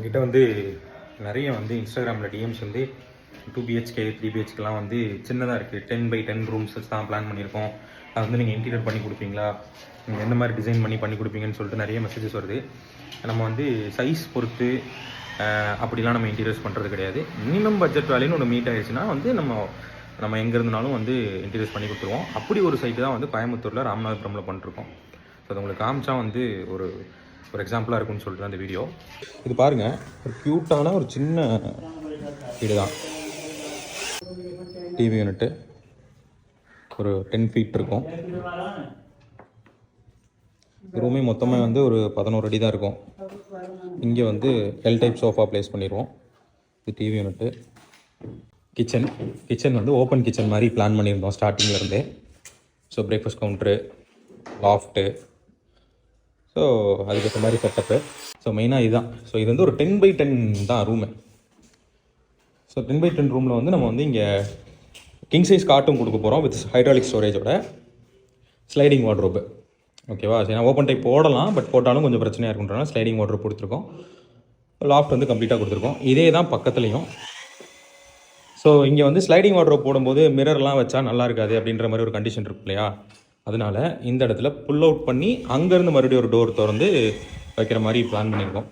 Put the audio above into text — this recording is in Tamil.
என்கிட்ட வந்து நிறைய வந்து இன்ஸ்டாகிராமில் டிஎம்ஸ் வந்து 2 BHK 3 BHKலாம் வந்து சின்னதாக இருக்குது. 10x10 ரூம்ஸ் தான் பிளான் பண்ணியிருக்கோம். அது வந்து நீங்கள் இன்டீரியர் பண்ணி கொடுப்பீங்களா, நீங்கள் எந்த மாதிரி டிசைன் பண்ணி கொடுப்பீங்கன்னு சொல்லிட்டு நிறைய மெசேஜஸ் வருது. நம்ம வந்து சைஸ் பொறுத்து அப்படிலாம் நம்ம இன்டீரியர்ஸ் பண்ணுறது கிடையாது. மினிமம் பட்ஜெட் வேலைன்னு ஒன்று மீட் ஆகிடுச்சுன்னா வந்து நம்ம எங்கே இருந்தாலும் வந்து இன்டீரியர்ஸ் பண்ணி கொடுத்துருவோம். அப்படி ஒரு சைட்டு தான் வந்து கோயம்புத்தூரில் ராமநாதபுரமில் பண்ணிருக்கோம். ஸோ அது உங்களுக்கு காமிச்சா வந்து ஒரு எக்ஸாம்பிளாக இருக்குன்னு சொல்லிட்டு அந்த வீடியோ. இது பாருங்கள், ஒரு க்யூட்டான ஒரு சின்ன வீடு தான். டிவி யூனிட்டு ஒரு 10 ஃபீட் இருக்கும். ரூமே மொத்தமாக வந்து ஒரு 11 அடி தான் இருக்கும். இங்கே வந்து எல் டைப் சோஃபா ப்ளேஸ் பண்ணிடுவோம். இது டிவி யூனிட்டு. கிச்சன் வந்து ஓப்பன் கிச்சன் மாதிரி பிளான் பண்ணியிருந்தோம் ஸ்டார்டிங்லேருந்தே. So breakfast counter, loft, so அதுக்கேற்ற மாதிரி செட்டப்பு. ஸோ மெயினாக இதுதான். ஸோ இது வந்து ஒரு 10x10 தான் ரூமு. ஸோ 10x10 ரூமில் வந்து நம்ம வந்து இங்கே கிங் சைஸ் காட்டும் கொடுக்க போகிறோம் வித் ஹைட்ராலிக் ஸ்டோரேஜோட ஸ்லைடிங் வார்ட்ரோப்பு. ஓகேவா? ஏன்னா ஓப்பன் டைப் போடலாம், பட் போட்டாலும் கொஞ்சம் பிரச்சனையாக இருக்குன்றனால ஸ்லைடிங் வார்ட்ரோப் கொடுத்துருக்கோம். லாஃப்ட் வந்து கம்ப்ளீட்டாக கொடுத்துருக்கோம். இதே தான் பக்கத்துலேயும். ஸோ இங்கே வந்து ஸ்லைடிங் வார்ட்ரோப் போடும்போது மிரர்லாம் வச்சா நல்லா இருக்காது அப்படின்ற மாதிரி ஒரு கண்டிஷன் இருக்கு இல்லையா? அதனால் இந்த இடத்துல புல் அவுட் பண்ணி அங்கேருந்து மறுபடியும் ஒரு டோர் திறந்து வைக்கிற மாதிரி பிளான் பண்ணியிருக்கோம்.